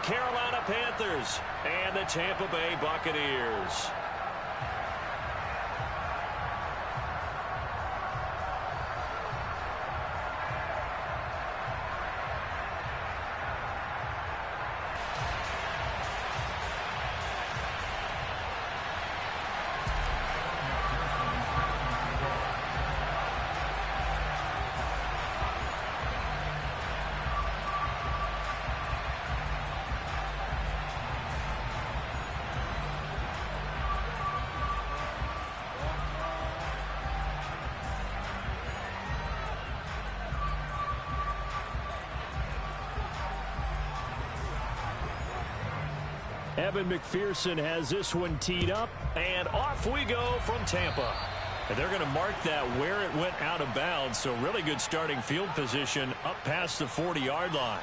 Carolina Panthers and the Tampa Bay Buccaneers. Evan McPherson has this one teed up, and off we go from Tampa. And they're going to mark that where it went out of bounds, so really good starting field position up past the 40-yard line.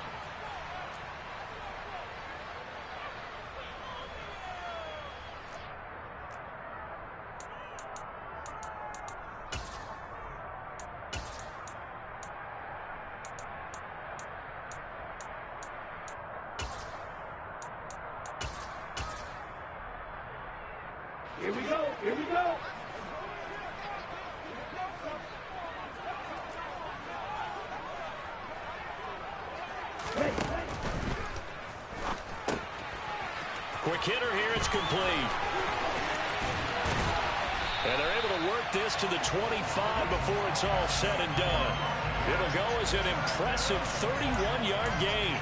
Here we go, here we go. Quick hitter here, it's complete. And they're able to work this to the 25 before it's all said and done. It'll go as an impressive 31-yard gain.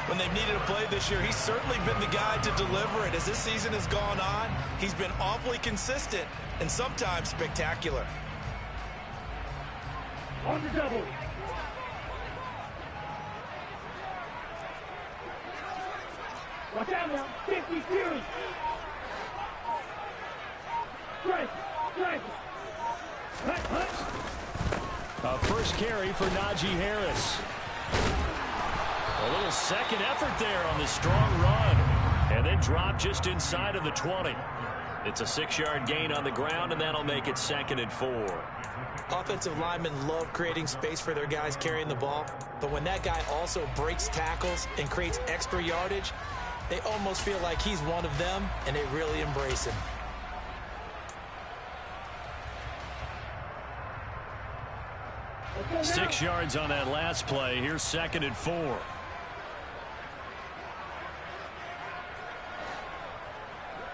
When they've needed a play this year, he's certainly been the guy to deliver it. As this season has gone on, he's been awfully consistent and sometimes spectacular. On the double. Watch out now. 50 series. Strike. Strike. Hut, hut. A first carry for Najee Harris. A little second effort there on the strong run. And then drop just inside of the 20. It's a 6-yard gain on the ground, and that'll make it 2nd and 4. Offensive linemen love creating space for their guys carrying the ball. But when that guy also breaks tackles and creates extra yardage, they almost feel like he's one of them, and they really embrace him. Okay, 6 yards on that last play. Here's 2nd and 4.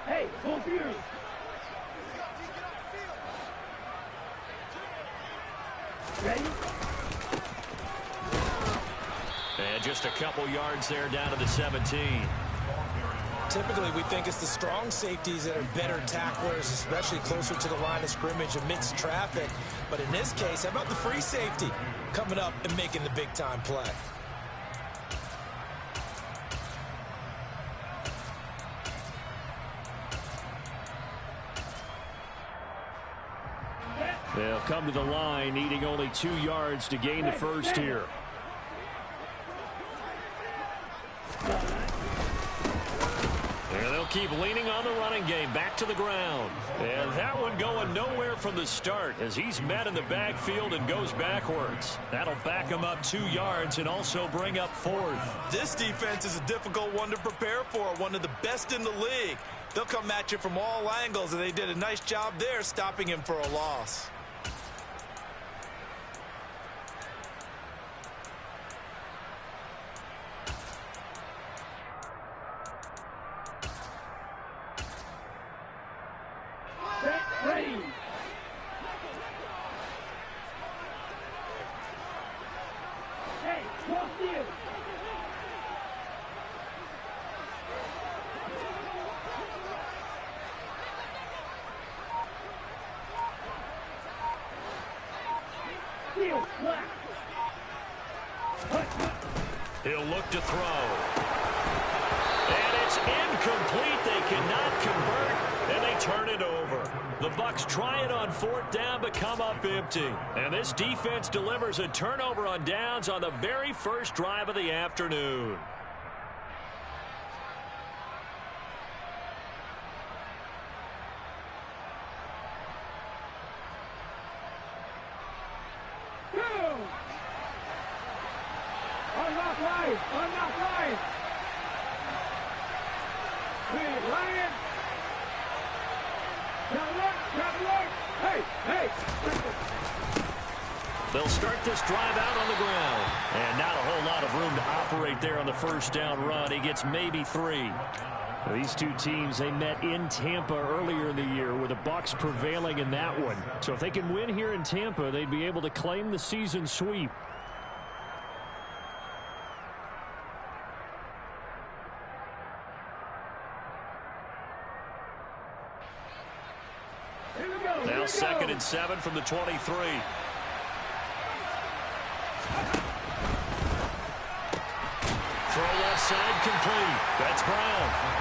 Hey, both you. Ready? And just a couple yards there down to the 17. Typically, we think it's the strong safeties that are better tacklers, especially closer to the line of scrimmage amidst traffic. But in this case, how about the free safety coming up and making the big-time play? They'll come to the line, needing only 2 yards to gain the first here. And they'll keep leaning on the running game, back to the ground. And that one going nowhere from the start as he's met in the backfield and goes backwards. That'll back him up 2 yards and also bring up 4th. This defense is a difficult one to prepare for, one of the best in the league. They'll come at you from all angles, and they did a nice job there stopping him for a loss. Ready. Hey, walk you. Steal, black. He'll look to throw. And it's incomplete. They cannot convert, and they turn it over. The Bucs try it on 4th down, but come up empty. And this defense delivers a turnover on downs on the very first drive of the afternoon. Unlock life! Unlock life! Hey! They'll start this drive out on the ground. And not a whole lot of room to operate there on the first down run. He gets maybe 3. These two teams, they met in Tampa earlier in the year with the Bucs prevailing in that one. So if they can win here in Tampa, they'd be able to claim the season sweep. Now 2nd and 7 from the 23. Throw left side complete. That's Brown.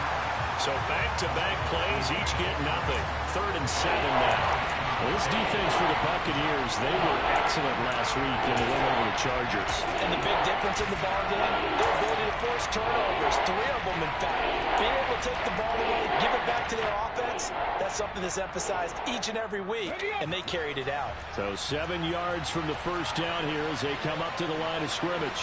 So back-to-back plays, each get nothing. 3rd and 7 now. Well, this defense for the Buccaneers, they were excellent last week in the win over the Chargers. And the big difference in the ball game, their ability to force turnovers, 3 of them in fact. Being able to take the ball away, give it back to their offense, that's something that's emphasized each and every week, and they carried it out. So 7 yards from the first down here as they come up to the line of scrimmage.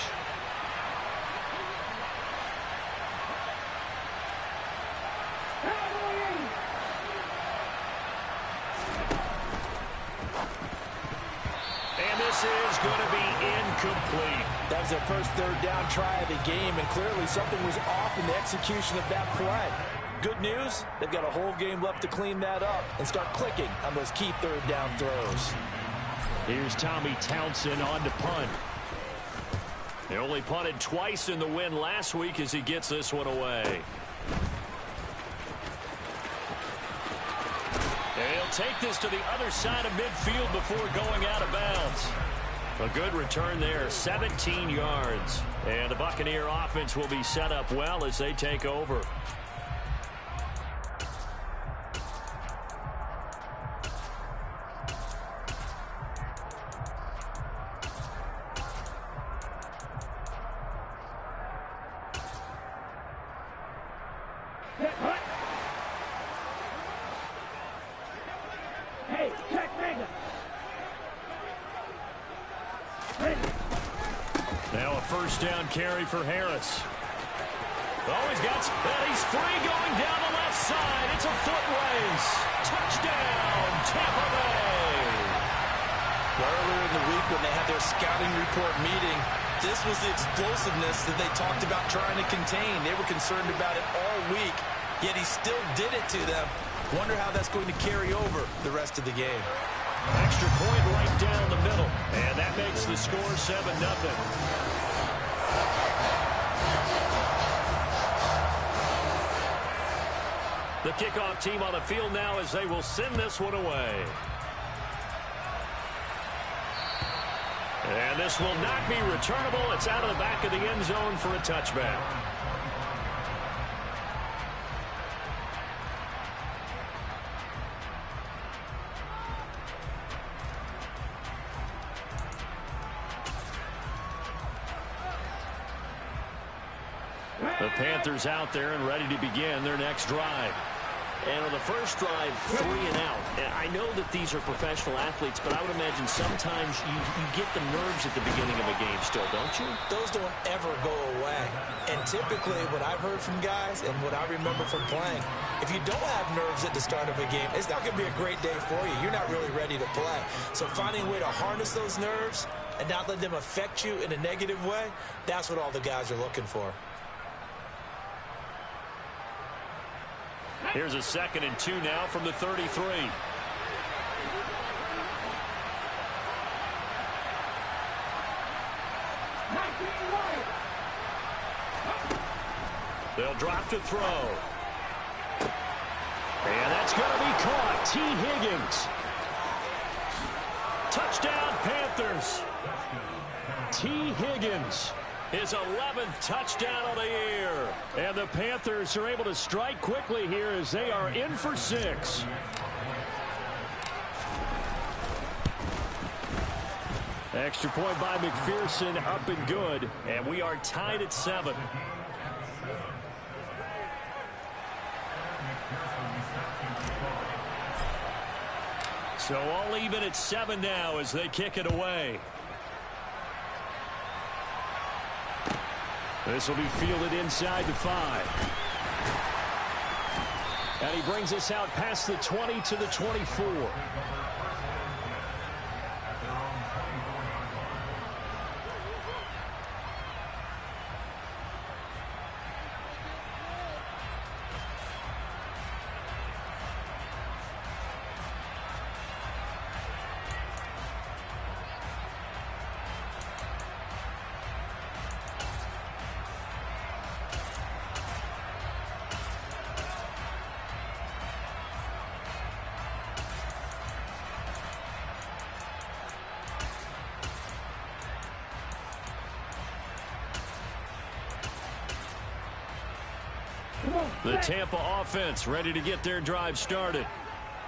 Is going to be incomplete. That was their first 3rd down try of the game, and clearly something was off in the execution of that play. Good news, they've got a whole game left to clean that up and start clicking on those key 3rd down throws. Here's Tommy Townsend on to punt. They only punted twice in the win last week as he gets this one away. They'll take this to the other side of midfield before going out of bounds. A good return there, 17 yards. And the Buccaneer offense will be set up well as they take over. Hey, check Vega. Now a first down carry for Harris. Oh, he's free going down the left side. It's a foot race. Touchdown, Tampa Bay. Earlier in the week when they had their scouting report meeting, this was the explosiveness that they talked about trying to contain. They were concerned about it all week, yet he still did it to them. Wonder how that's going to carry over the rest of the game. Extra point right down the middle, and that makes the score 7-0. The kickoff team on the field now as they will send this one away. And this will not be returnable. It's out of the back of the end zone for a touchback. The Panthers out there and ready to begin their next drive. And on the first drive, 3 and out. And I know that these are professional athletes, but I would imagine sometimes you get the nerves at the beginning of a game still, don't you? Those don't ever go away. And typically what I've heard from guys and what I remember from playing, if you don't have nerves at the start of a game, it's not going to be a great day for you. You're not really ready to play. So finding a way to harness those nerves and not let them affect you in a negative way, that's what all the guys are looking for. Here's a 2nd and 2 now from the 33. They'll drop to throw. And that's going to be caught. T. Higgins. Touchdown, Panthers. T. Higgins. His 11th touchdown of the year. And the Panthers are able to strike quickly here as they are in for 6. Extra point by McPherson, up and good. And we are tied at 7. So all even at 7 now as they kick it away. This will be fielded inside the 5. And he brings us out past the 20 to the 24. The Tampa offense ready to get their drive started.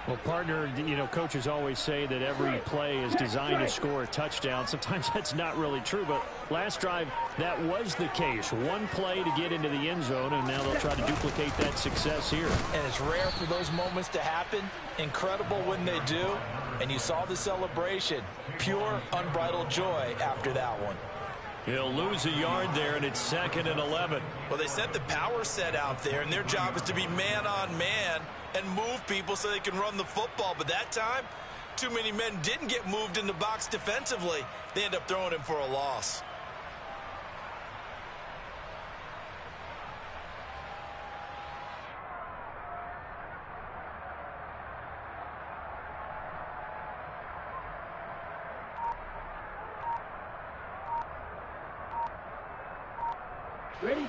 Well, partner, you know, coaches always say that every play is designed to score a touchdown. Sometimes that's not really true, but last drive, that was the case. One play to get into the end zone, and now they'll try to duplicate that success here. And it's rare for those moments to happen. Incredible when they do. And you saw the celebration. Pure, unbridled joy after that one. He'll lose a yard there, and it's 2nd and 11. Well, they sent the power set out there, and their job is to be man-on-man and move people so they can run the football. But that time, too many men didn't get moved in the box defensively. They end up throwing him for a loss.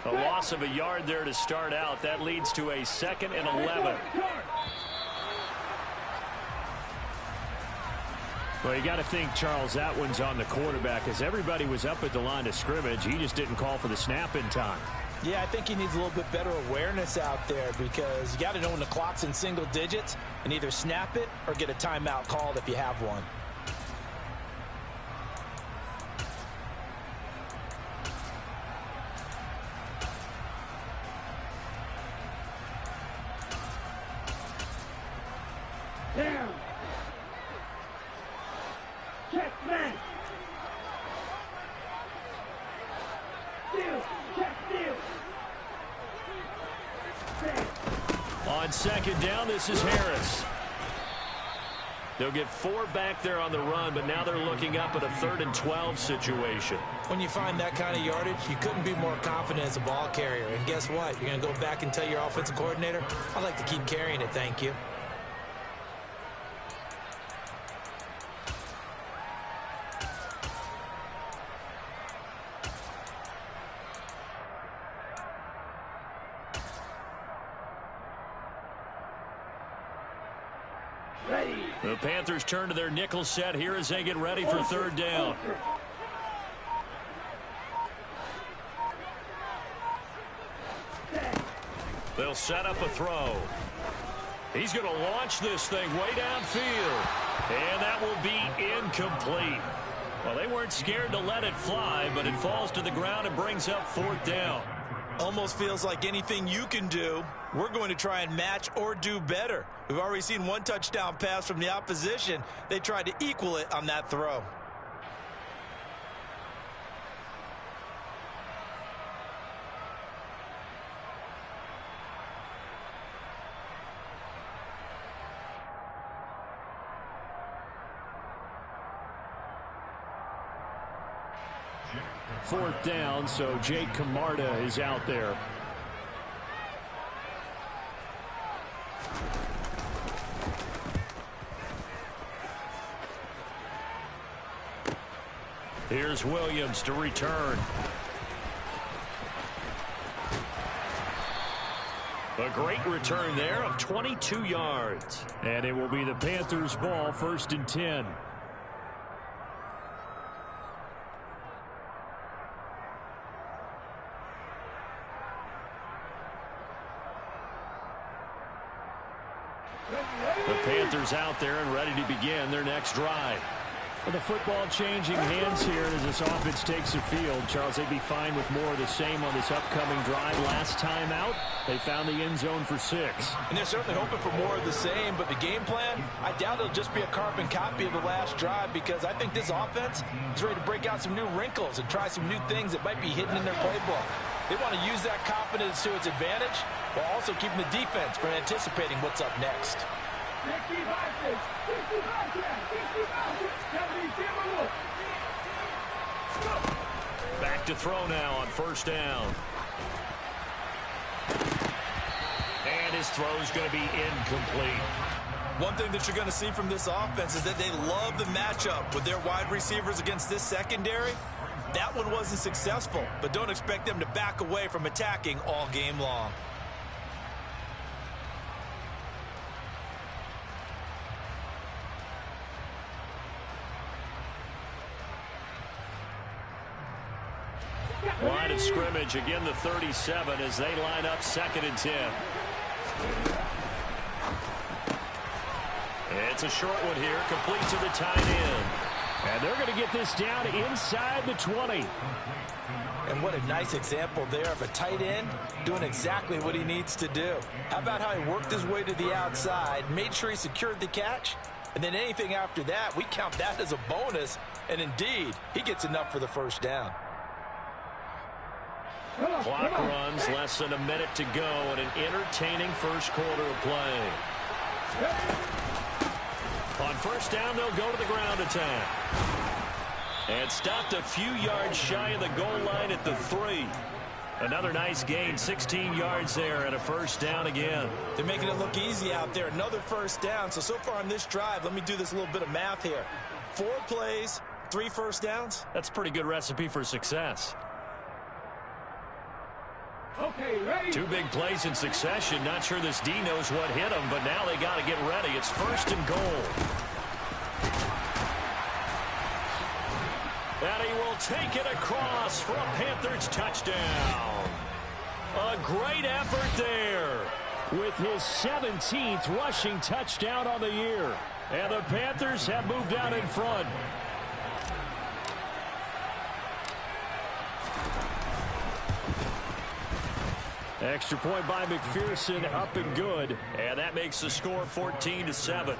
A loss of a yard there to start out. That leads to a 2nd and 11. Well, you got to think, Charles, that one's on the quarterback, as everybody was up at the line of scrimmage. He just didn't call for the snap in time. Yeah, I think he needs a little bit better awareness out there, because you got to know when the clock's in single digits and either snap it or get a timeout called if you have one. Down. Check man. Steal. Check steal. On 2nd down, this is Harris. They'll get 4 back there on the run, but now they're looking up at a 3rd and 12 situation. When you find that kind of yardage, you couldn't be more confident as a ball carrier. And guess what? You're going to go back and tell your offensive coordinator, I'd like to keep carrying it, thank you. The Panthers turn to their nickel set here as they get ready for 3rd down. They'll set up a throw. He's going to launch this thing way downfield. And that will be incomplete. Well, they weren't scared to let it fly, but it falls to the ground and brings up 4th down. Almost feels like anything you can do, we're going to try and match or do better. We've already seen one touchdown pass from the opposition. They tried to equal it on that throw. Fourth down, so Jake Camarda is out there. Here's Williams to return. A great return there of 22 yards. And it will be the Panthers' ball, 1st and 10. The Panthers out there and ready to begin their next drive. With the football changing hands here as this offense takes the field, Charles, they'd be fine with more of the same on this upcoming drive. Last time out, they found the end zone for 6. And they're certainly hoping for more of the same, but the game plan, I doubt it'll just be a carbon copy of the last drive, because I think this offense is ready to break out some new wrinkles and try some new things that might be hidden in their playbook. They want to use that confidence to its advantage while also keeping the defense from anticipating what's up next. Back to throw now on first down. And his throw's going to be incomplete. One thing that you're going to see from this offense is that they love the matchup with their wide receivers against this secondary. That one wasn't successful, but don't expect them to back away from attacking all game long. Line of scrimmage, again the 37 as they line up 2nd and 10. It's a short one here, complete to the tight end. And they're going to get this down inside the 20. And what a nice example there of a tight end doing exactly what he needs to do. How about how he worked his way to the outside, made sure he secured the catch, and then anything after that, we count that as a bonus. And indeed, he gets enough for the first down. Clock runs, less than a minute to go, and an entertaining first quarter of play. On first down, they'll go to the ground attack. And stopped a few yards shy of the goal line at the 3. Another nice gain, 16 yards there, and a first down again. They're making it look easy out there. Another first down. So far on this drive, let me do this little bit of math here. 4 plays, 3 first downs. That's a pretty good recipe for success. Okay, ready? 2 big plays in succession. Not sure this D knows what hit him, but now they got to get ready. It's 1st and goal. And he will take it across for a Panthers touchdown. A great effort there. With his 17th rushing touchdown on the year. And the Panthers have moved out in front. Extra point by McPherson, up and good. And that makes the score 14-7.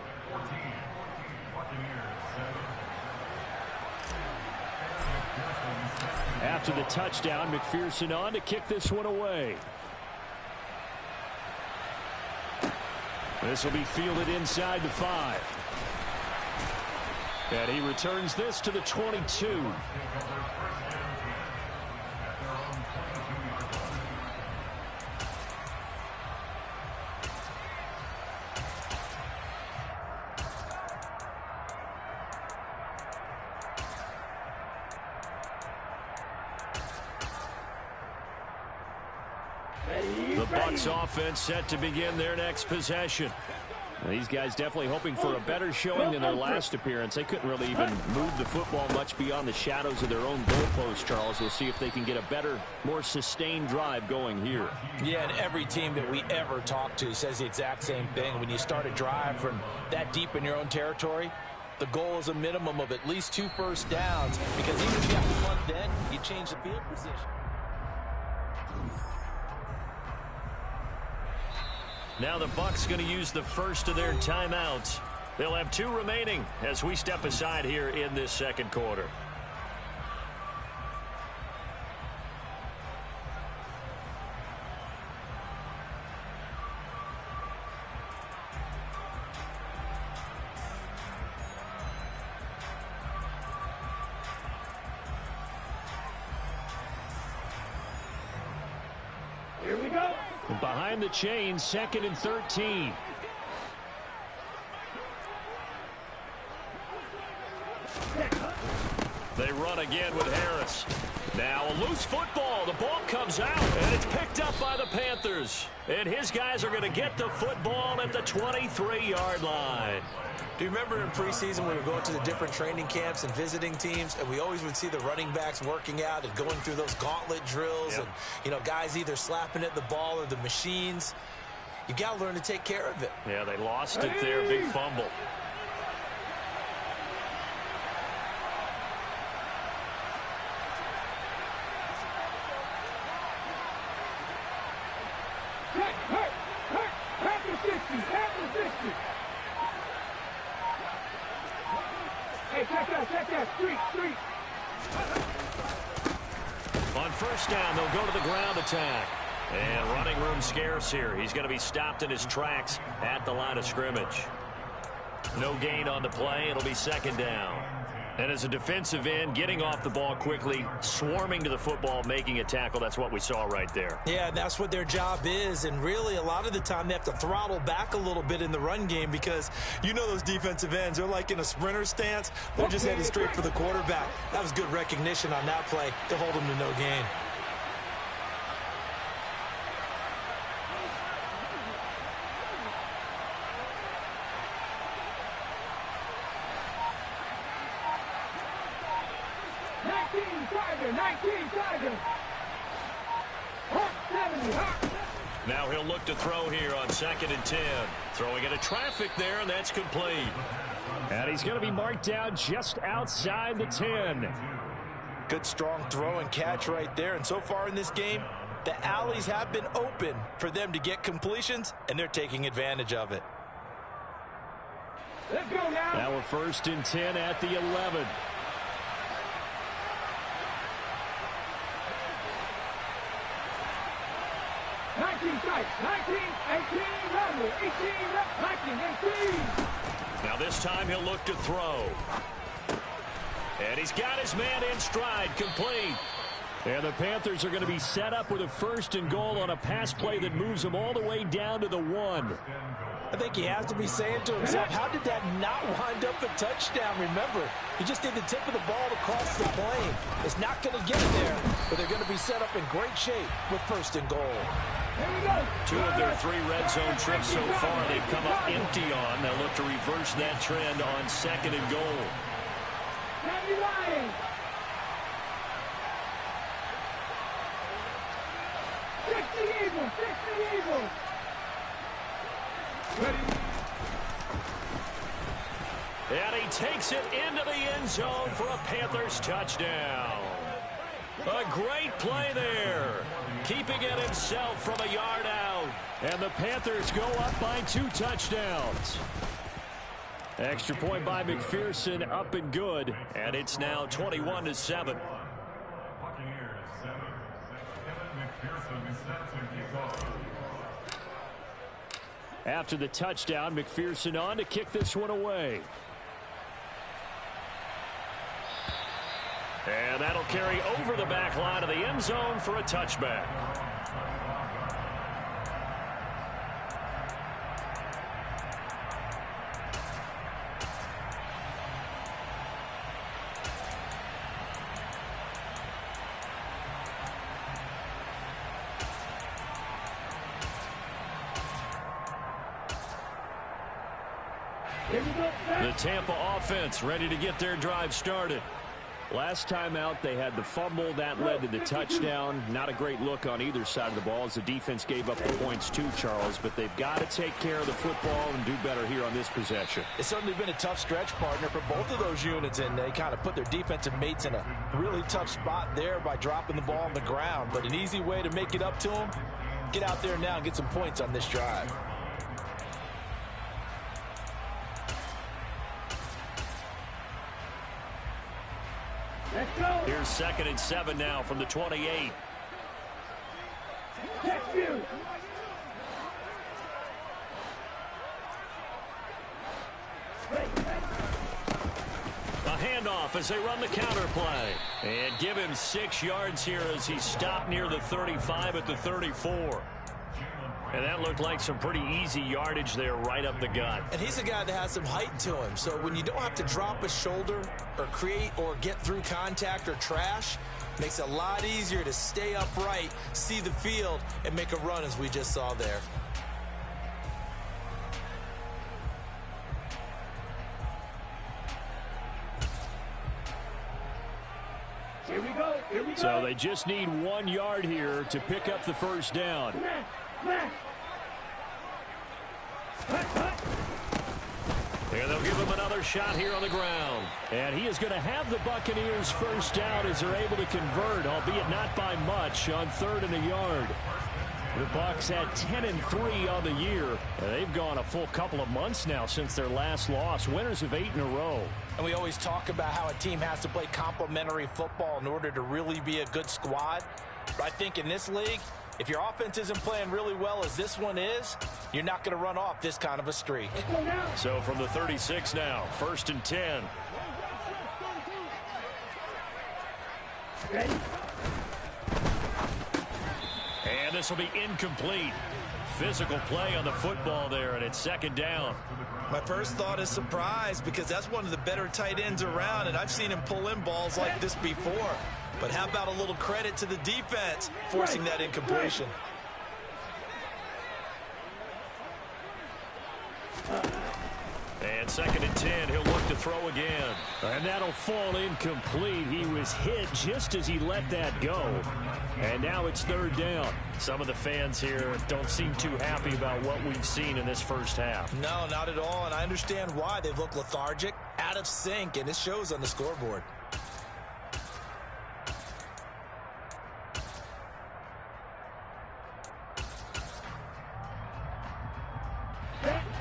After the touchdown, McPherson on to kick this one away. This will be fielded inside the 5. And he returns this to the 22. The Bucs offense set to begin their next possession. These guys definitely hoping for a better showing than their last appearance. They couldn't really even move the football much beyond the shadows of their own goalpost, Charles. We'll see if they can get a better, more sustained drive going here. Yeah, and every team that we ever talk to says the exact same thing. When you start a drive from that deep in your own territory, the goal is a minimum of at least 2 first downs, because even if you have to punt then, you change the field position. Now the Bucs going to use the first of their timeouts. They'll have 2 remaining as we step aside here in this second quarter. Here we go. Behind the chains, 2nd and 13. They run again with Harris. Now a loose football. The ball comes out, and it's picked up by the Panthers. And his guys are going to get the football at the 23-yard line. Do you remember in preseason we were going to the different training camps and visiting teams, and we always would see the running backs working out and going through those gauntlet drills, and, you know, guys either slapping at the ball or the machines. You got to learn to take care of it. Yeah, they lost it there. Big fumble. Hey, check that, street. On first down, they'll go to the ground attack. And running room scarce here. He's going to be stopped in his tracks at the line of scrimmage. No gain on the play. It'll be second down. And as a defensive end, getting off the ball quickly, swarming to the football, making a tackle, that's what we saw right there. Yeah, that's what their job is. And really, a lot of the time, they have to throttle back a little bit in the run game because you know those defensive ends, they're like in a sprinter stance. They're just headed straight for the quarterback. That was good recognition on that play to hold them to no gain. Now he'll look to throw here on 2nd and 10. Throwing into traffic there, and that's complete. And he's going to be marked down just outside the 10. Good strong throw and catch right there. And so far in this game, the alleys have been open for them to get completions, and they're taking advantage of it. Let's go now. Now we're 1st and 10 at the 11. Now this time he'll look to throw. And he's got his man in stride, complete. And the Panthers are going to be set up with a 1st and goal on a pass play that moves them all the way down to the 1. I think he has to be saying to himself, how did that not wind up a touchdown? Remember, he just did the tip of the ball across the plane. It's not going to get there, but they're going to be set up in great shape with 1st and goal. 2 of their 3 red zone trips so far they've come up empty on. They'll look to reverse that trend on 2nd and goal. And he takes it into the end zone for a Panthers touchdown. A great play there. Keeping it himself from a yard out. And the Panthers go up by 2 touchdowns. Extra point by McPherson, up and good. And it's now 21-7. After the touchdown, McPherson on to kick this one away. And that'll carry over the back line of the end zone for a touchback. The Tampa offense ready to get their drive started. Last time out, they had the fumble. That led to the touchdown. Not a great look on either side of the ball as the defense gave up the points too, Charles. But they've got to take care of the football and do better here on this possession. It's certainly been a tough stretch, partner, for both of those units, and they kind of put their defensive mates in a really tough spot there by dropping the ball on the ground. But an easy way to make it up to them, get out there now and get some points on this drive. Here's 2nd and 7 now from the 28. A handoff as they run the counter play. And give him 6 yards here as he stopped near the 35 at the 34. And that looked like some pretty easy yardage there right up the gut. And he's a guy that has some height to him. So when you don't have to drop a shoulder or create or get through contact or trash, makes it a lot easier to stay upright, see the field, and make a run as we just saw there. Here we go. Here we go. So they just need 1 yard here to pick up the 1st down. And they'll give him another shot here on the ground. And he is going to have the Buccaneers 1st down as they're able to convert, albeit not by much, on 3rd and a yard. The Bucs had 10-3 on the year, and they've gone a full couple of months now since their last loss. Winners of 8 in a row. And we always talk about how a team has to play complementary football in order to really be a good squad. But I think in this league, if your offense isn't playing really well as this one is, you're not going to run off this kind of a streak. So from the 36 now, 1st and 10. And this will be incomplete. Physical play on the football there, and it's 2nd down. My first thought is surprise, because that's one of the better tight ends around, and I've seen him pull in balls like this before. But how about a little credit to the defense forcing that incompletion? And 2nd and 10, he'll look to throw again. And that'll fall incomplete. He was hit just as he let that go. And now it's 3rd down. Some of the fans here don't seem too happy about what we've seen in this first half. No, not at all, and I understand why. They've looked lethargic, out of sync, and it shows on the scoreboard.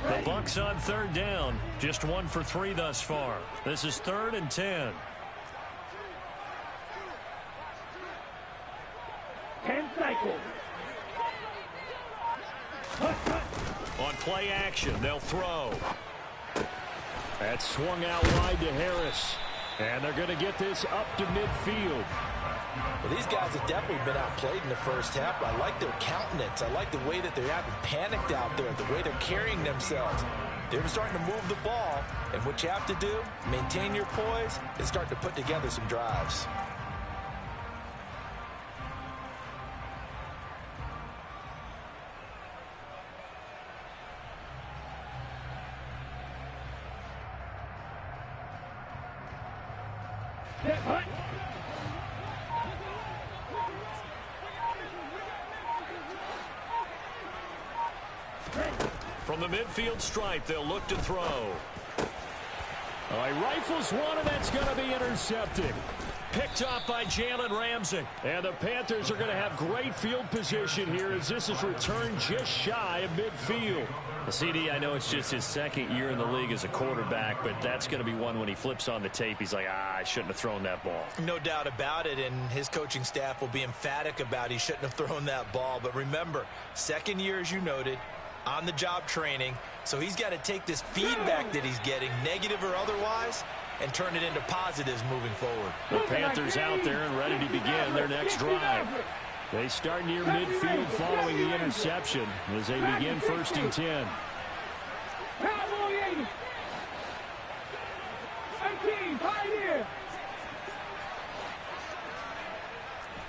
The Bucs on 3rd down. Just 1 for 3 thus far. This is 3rd and 10. 10 cycles. On play action, they'll throw. That's swung out wide to Harris. And they're going to get this up to midfield. Well, these guys have definitely been outplayed in the first half, but I like their countenance. I like the way that they haven't panicked out there, the way they're carrying themselves. They're starting to move the ball, and what you have to do, maintain your poise, and start to put together some drives. From the midfield stripe, they'll look to throw. He rifles one, and that's going to be intercepted. Picked off by Jalen Ramsey. And the Panthers are going to have great field position here as this is returned just shy of midfield. CD, I know it's just his 2nd year in the league as a quarterback, but that's going to be one when he flips on the tape. He's like, I shouldn't have thrown that ball. No doubt about it, and his coaching staff will be emphatic about he shouldn't have thrown that ball. But remember, 2nd year, as you noted, on-the-job training, so he's got to take this feedback that he's getting, negative or otherwise, and turn it into positives moving forward. The Panthers out there and ready to begin their next drive. They start near midfield following the interception as they begin 1st and 10. Cowboy 80. 18, pioneer.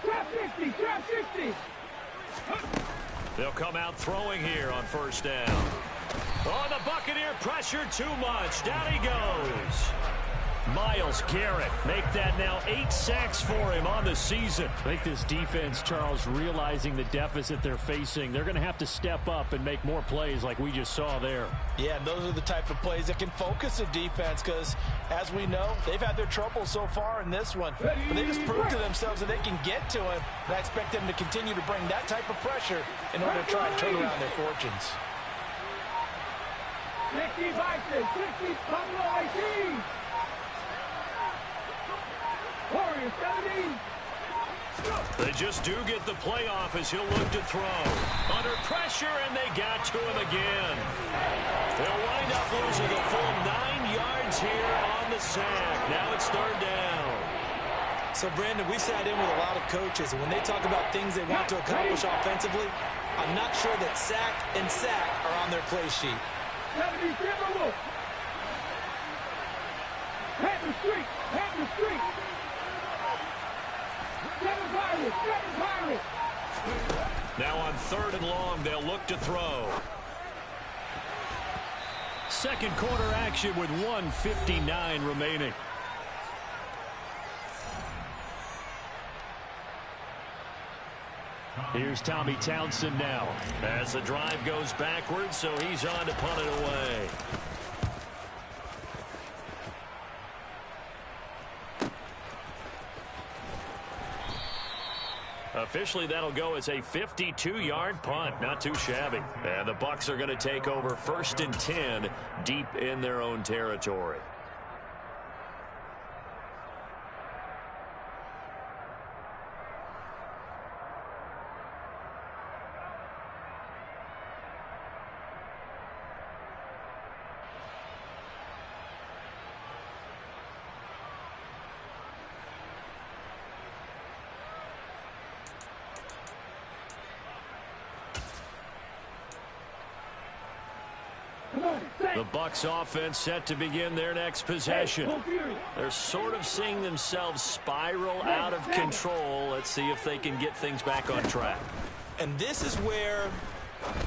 Trap 60, trap 60. They'll come out throwing here on 1st down. Oh, the Buccaneer pressure too much. Down he goes. Myles Garrett make that now 8 sacks for him on the season. I think this defense, Charles, realizing the deficit they're facing, they're going to have to step up and make more plays like we just saw there. Yeah, and those are the type of plays that can focus a defense because, as we know, they've had their trouble so far in this one. But they just proved to themselves that they can get to him, and I expect them to continue to bring that type of pressure in order to try and turn around their fortunes. 60 boxes, 60, Buffalo 18. Warriors 17. They just do get the playoff as he'll look to throw. Under pressure, and they got to him again. They'll wind up losing a full 9 yards here on the sack. Now it's 3rd down. So, Brandon, we sat in with a lot of coaches, and when they talk about things they want to accomplish offensively, I'm not sure that sack and sack are on their play sheet. 70, Timberwolves. Panther Street, Panther Street. 7 Pirates, 7 Pirates. Now on 3rd and long, they'll look to throw. 2nd quarter action with 1:59 remaining. Here's Tommy Townsend now. As the drive goes backwards, so he's on to punt it away. Officially, that'll go as a 52-yard punt. Not too shabby. And the Bucs are going to take over 1st and 10 deep in their own territory. The Bucs offense set to begin their next possession. They're sort of seeing themselves spiral out of control. Let's see if they can get things back on track. And this is where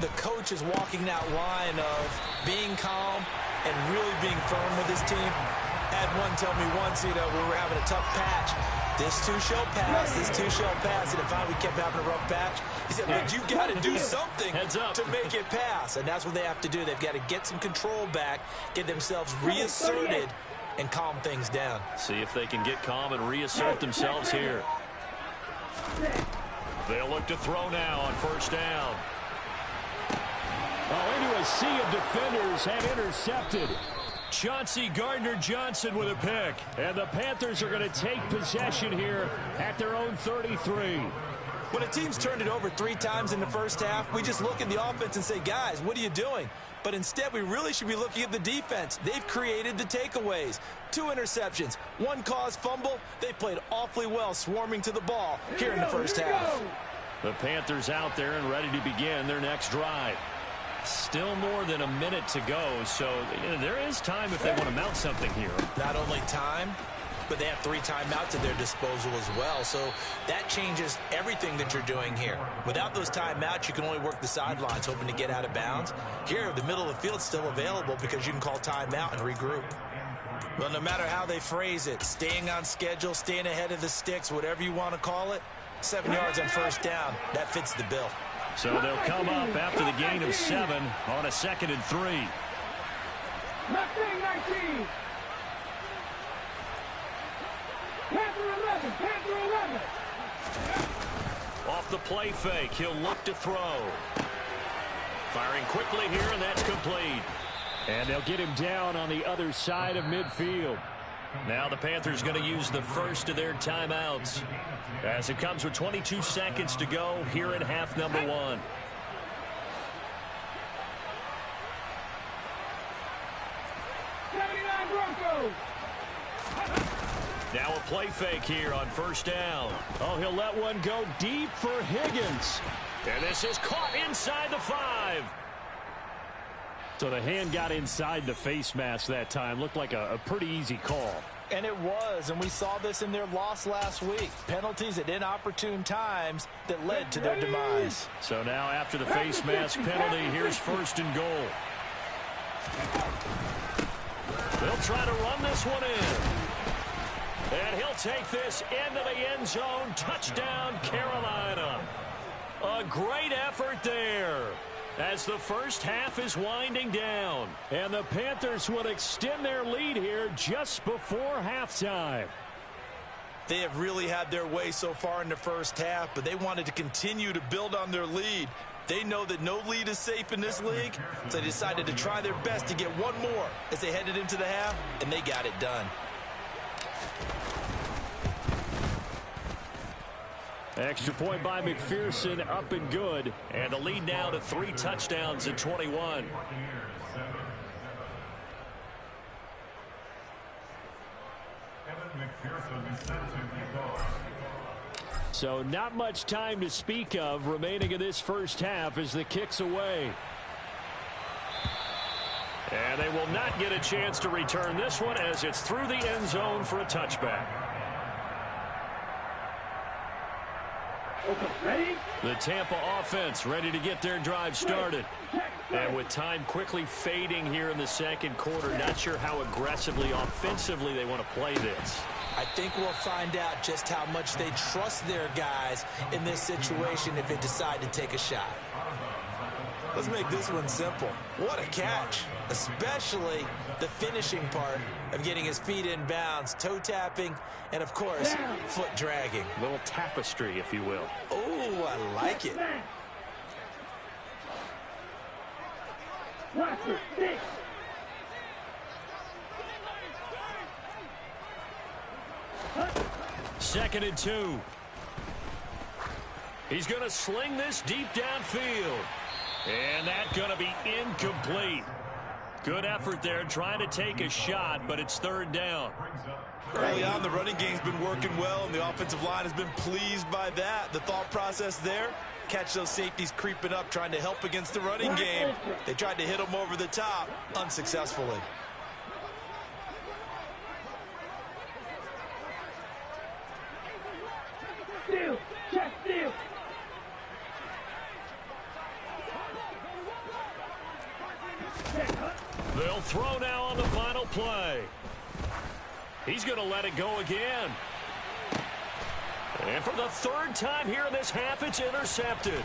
the coach is walking that line of being calm and really being firm with his team. I had one tell me once, we were having a tough patch. This too shall pass, this too shall pass. And if we kept having a rough patch, he said, but you got to do something to make it pass. And that's what they have to do. They've got to get some control back, get themselves reasserted, and calm things down. See if they can get calm and reassert themselves here. They'll look to throw now on 1st down. Into a sea of defenders have intercepted. Chauncey Gardner-Johnson with a pick. And the Panthers are going to take possession here at their own 33. When a team's turned it over 3 times in the first half, we just look at the offense and say, guys, what are you doing? But instead, we really should be looking at the defense. They've created the takeaways. 2 interceptions, 1 caused fumble. They played awfully well swarming to the ball here in the first half. The Panthers out there and ready to begin their next drive. Still more than a minute to go, so there is time if they want to mount something here. Not only time, but they have 3 timeouts at their disposal as well, so that changes everything that you're doing here. Without those timeouts, you can only work the sidelines, hoping to get out of bounds. Here, the middle of the field's still available because you can call timeout and regroup. Well, no matter how they phrase it, staying on schedule, staying ahead of the sticks, whatever you want to call it, 7 yards on 1st down, that fits the bill. So they'll come up after the gain of 7 on a 2nd and 3. 19. Panther 11. Panther 11. Off the play fake, he'll look to throw. Firing quickly here, and that's complete. And they'll get him down on the other side of midfield. Now the Panthers going to use the first of their timeouts as it comes with 22 seconds to go here in half number 1. Now a play fake here on 1st down. Oh, he'll let one go deep for Higgins. And this is caught inside the 5. So the hand got inside the face mask that time. Looked like a pretty easy call. And it was, and we saw this in their loss last week. Penalties at inopportune times that led to their demise. So now after the face mask penalty, here's 1st and goal. They'll try to run this one in. And he'll take this into the end zone. Touchdown, Carolina. A great effort there as the first half is winding down. And the Panthers will extend their lead here just before halftime. They have really had their way so far in the first half, but they wanted to continue to build on their lead. They know that no lead is safe in this league, so they decided to try their best to get one more as they headed into the half, and they got it done. Extra point by McPherson, up and good. And the lead now to 3 touchdowns at 21. So not much time to speak of remaining in this first half as the kick's away. And they will not get a chance to return this one as it's through the end zone for a touchback. Ready? The Tampa offense ready to get their drive started. And with time quickly fading here in the second quarter, not sure how aggressively, offensively they want to play this. I think we'll find out just how much they trust their guys in this situation if they decide to take a shot. Let's make this one simple. What a catch, especially the finishing part of getting his feet in bounds, toe tapping, and of course, foot dragging. A little tapestry, if you will. Oh, I like it. Watch it, stick. Second and 2. He's going to sling this deep downfield. And that's going to be incomplete. Good effort there trying to take a shot, but it's third down. Early on, the running game's been working well, and the offensive line has been pleased by that. The thought process there, catch those safeties creeping up, trying to help against the running game. They tried to hit them over the top, unsuccessfully. Steal, check, steal. They'll throw now on the final play. He's going to let it go again. And for the third time here in this half, it's intercepted.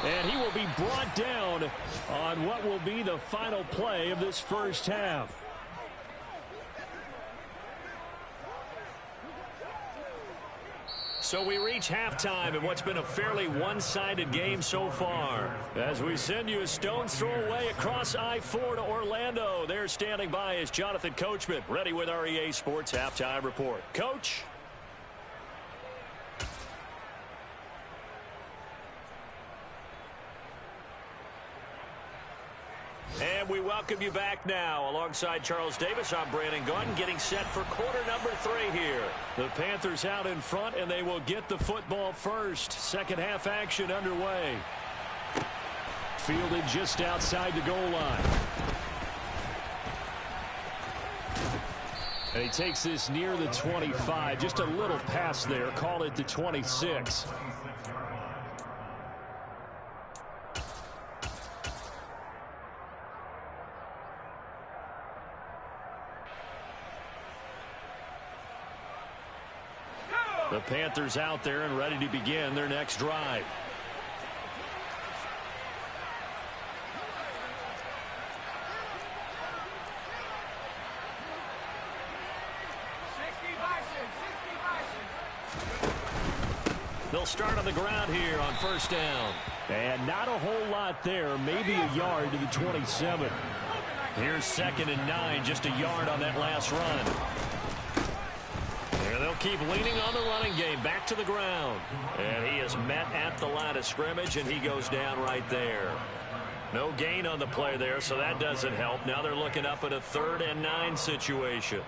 And he will be brought down on what will be the final play of this first half. So we reach halftime in what's been a fairly one-sided game so far. As we send you a stone's throw away across I-4 to Orlando. There standing by is Jonathan Coachman, ready with our EA Sports Halftime Report. Coach? And we welcome you back now. Alongside Charles Davis, I'm Brandon Gunn, getting set for quarter number 3 here. The Panthers out in front, and they will get the football first. Second half action underway. Fielded just outside the goal line. And he takes this near the 25. Just a little pass there. Call it the 26. The Panthers out there and ready to begin their next drive. They'll start on the ground here on first down. And not a whole lot there, maybe a yard to the 27. Here's 2nd and 9, just a yard on that last run. They'll keep leaning on the running game. Back to the ground. And he is met at the line of scrimmage, and he goes down right there. No gain on the play there, so that doesn't help. Now they're looking up at a 3rd and 9 situation.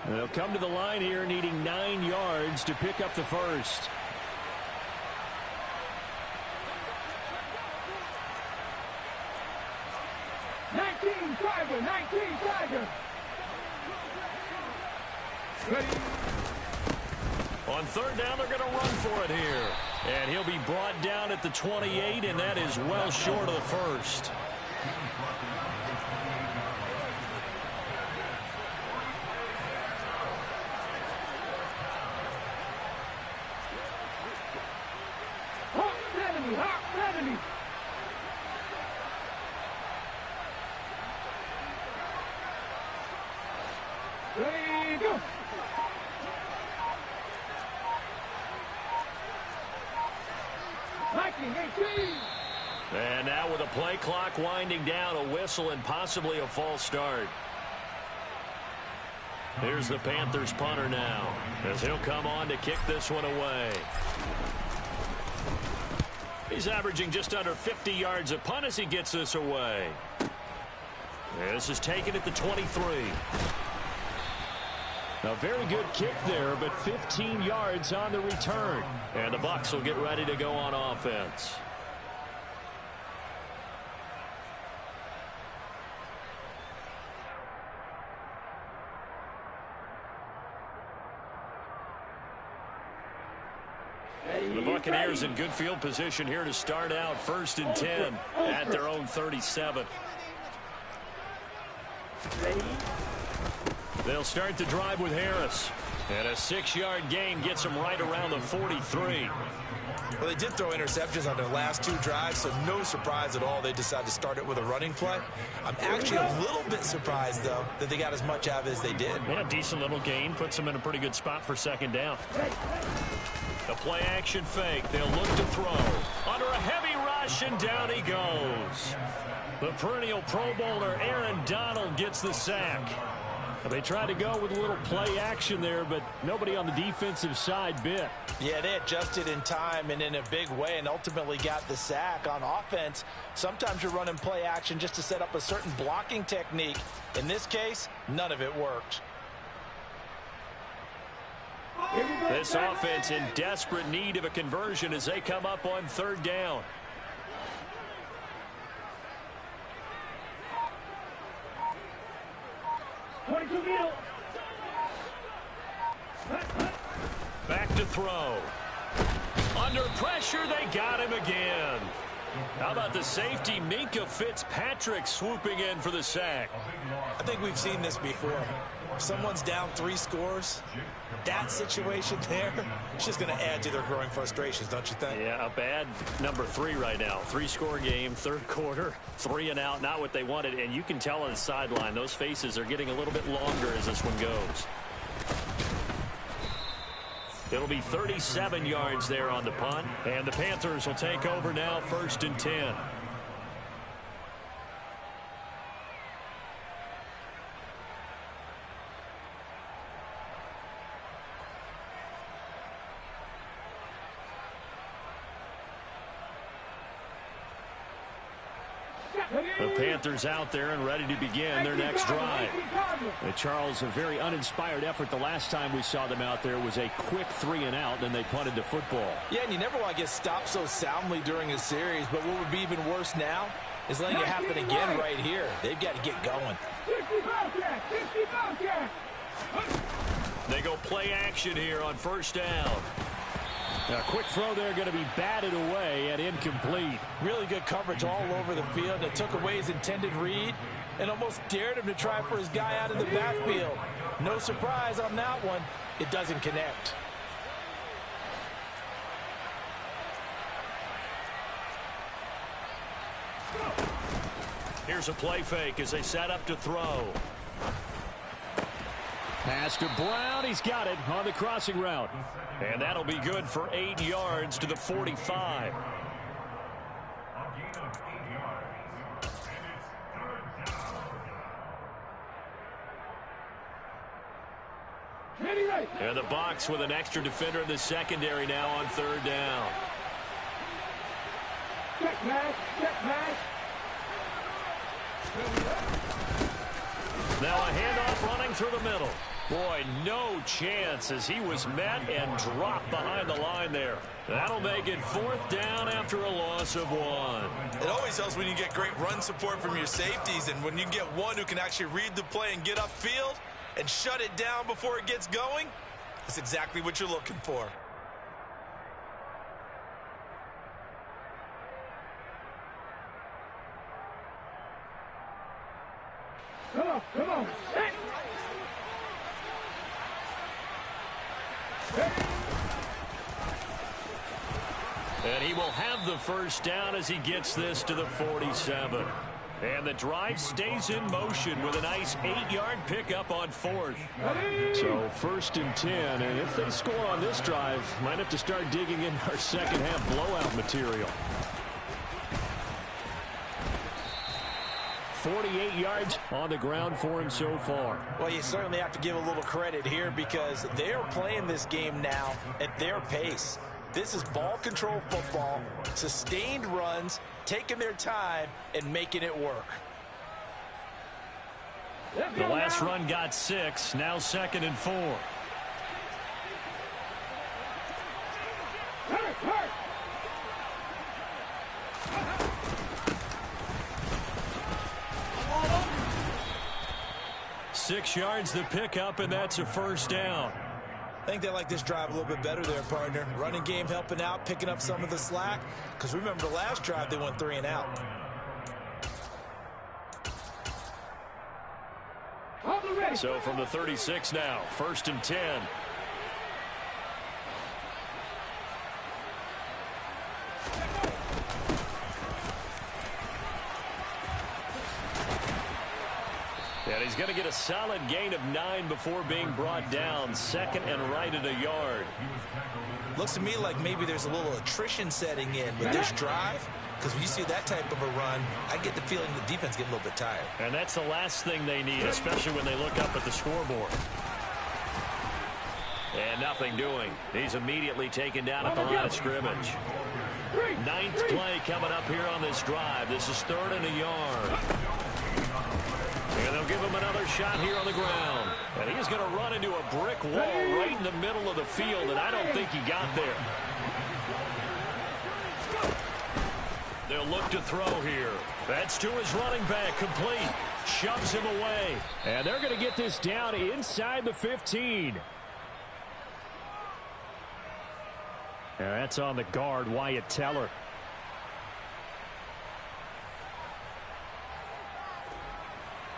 They'll come to the line here needing 9 yards to pick up the first. On 3rd down, they're going to run for it here. And he'll be brought down at the 28, and that is well short of the first. And now with a play clock winding down, a whistle and possibly a false start. Here's the Panthers punter now, as he'll come on to kick this one away. He's averaging just under 50 yards a punt as he gets this away. This is taken at the 23. A very good kick there, but 15 yards on the return. And the Bucs will get ready to go on offense. The Buccaneers in good field position here to start out 1st and 10 at their own 37. They'll start the drive with Harris. And a 6-yard gain gets him right around the 43. Well, they did throw interceptions on their last 2 drives, so no surprise at all they decided to start it with a running play. I'm actually a little bit surprised, though, that they got as much out of it as they did. Yeah, decent little gain. Puts them in a pretty good spot for second down. The play action fake. They'll look to throw. Under a heavy rush, and down he goes. The perennial Pro Bowler Aaron Donald gets the sack. They tried to go with a little play action there, but nobody on the defensive side bit. Yeah, they adjusted in time and in a big way and ultimately got the sack. On offense, sometimes you're running play action just to set up a certain blocking technique. In this case, none of it worked. This offense in desperate need of a conversion as they come up on third down. Back to throw. Under pressure, they got him again. How about the safety, Minka Fitzpatrick, swooping in for the sack? I think we've seen this before. If someone's down 3 scores, that situation there, it's just going to add to their growing frustrations, don't you think? Yeah, a bad number 3 right now. 3-score game, third quarter, 3 and out, not what they wanted. And you can tell on the sideline, those faces are getting a little bit longer as this one goes. It'll be 37 yards there on the punt. And the Panthers will take over now, 1st and 10. The Panthers out there and ready to begin their next drive. Charles, a very uninspired effort the last time we saw them out there was a quick 3 and out, then they punted the football. Yeah, and you never want to get stopped so soundly during a series, but what would be even worse now is letting it happen again right here. They've got to get going. They go play action here on 1st down. A quick throw there going to be batted away and incomplete. Really good coverage all over the field. It took away his intended read and almost dared him to try for his guy out of the backfield. No surprise on that one. It doesn't connect. Here's a play fake as they set up to throw. Pass to Brown. He's got it on the crossing route. And that'll be good for 8 yards to the 45. And the Bucs with an extra defender in the secondary now on 3rd down. Check pass, check pass. Now a handoff running through the middle. Boy, no chance as he was met and dropped behind the line there. That'll make it 4th down after a loss of 1. It always helps when you get great run support from your safeties, and when you get one who can actually read the play and get upfield and shut it down before it gets going, that's exactly what you're looking for. Come on, come on. Hey. And he will have the 1st down as he gets this to the 47. And the drive stays in motion with a nice 8-yard pickup on 4th. So 1st and 10, and if they score on this drive, might have to start digging in our second half blowout material. 48 yards on the ground for him so far. Well, you certainly have to give a little credit here because they're playing this game now at their pace. This is ball control football, sustained runs, taking their time and making it work. The last run got 6, now 2nd and 4. Hurt. 6 yards the pickup, and that's a 1st down. I think they like this drive a little bit better there, partner. Running game helping out, picking up some of the slack. Because remember the last drive, they went 3 and out. So from the 36 now, 1st and 10. And he's going to get a solid gain of 9 before being brought down. 2nd and right at a yard. Looks to me like maybe there's a little attrition setting in with this drive, because when you see that type of a run, I get the feeling the defense getting a little bit tired. And that's the last thing they need, especially when they look up at the scoreboard. And nothing doing. He's immediately taken down at the line of scrimmage. 9th play coming up here on this drive. This is 3rd and a yard. And they'll give him another shot here on the ground. And he's going to run into a brick wall right in the middle of the field, and I don't think he got there. They'll look to throw here. That's to his running back, complete. Shoves him away. And they're going to get this down inside the 15. And that's on the guard, Wyatt Teller.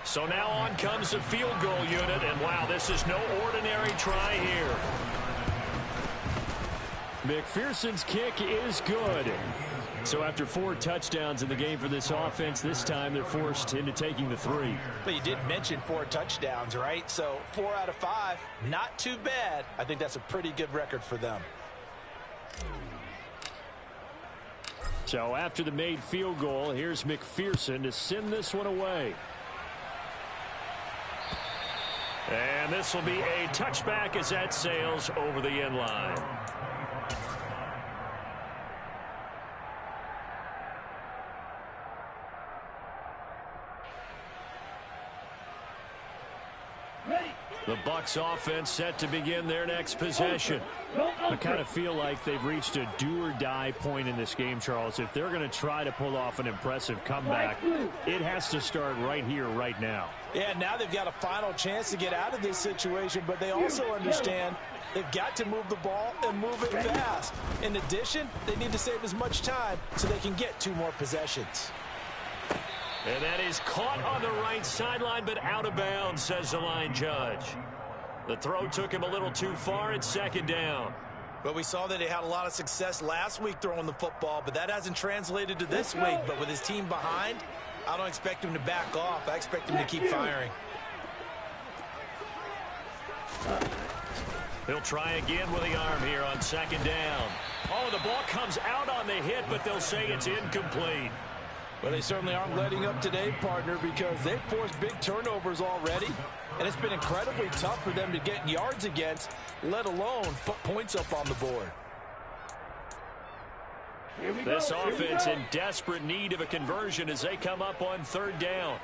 So now on comes the field goal unit, and wow, this is no ordinary try here. McPherson's kick is good. So after 4 touchdowns in the game for this offense, this time they're forced into taking the 3. But you did mention 4 touchdowns, right? So 4 out of 5, not too bad. I think that's a pretty good record for them. So after the made field goal, here's McPherson to send this one away. And this will be a touchback as that sails over the end line. The Bucs offense set to begin their next possession. I kind of feel like they've reached a do-or-die point in this game, Charles. If they're going to try to pull off an impressive comeback, it has to start right here, right now. Yeah, now they've got a final chance to get out of this situation, but they also understand they've got to move the ball and move it fast. In addition, they need to save as much time so they can get 2 more possessions. And that is caught on the right sideline, but out of bounds, says the line judge. The throw took him a little too far. It's 2nd down. But we saw that he had a lot of success last week throwing the football, but that hasn't translated to this week. But with his team behind, I don't expect him to back off. I expect him to keep firing. He'll try again with the arm here on 2nd down. Oh, the ball comes out on the hit, but they'll say it's incomplete. Well, they certainly aren't letting up today, partner, because they've forced big turnovers already, and it's been incredibly tough for them to get yards against, let alone put points up on the board. This offense in desperate need of a conversion as they come up on 3rd down.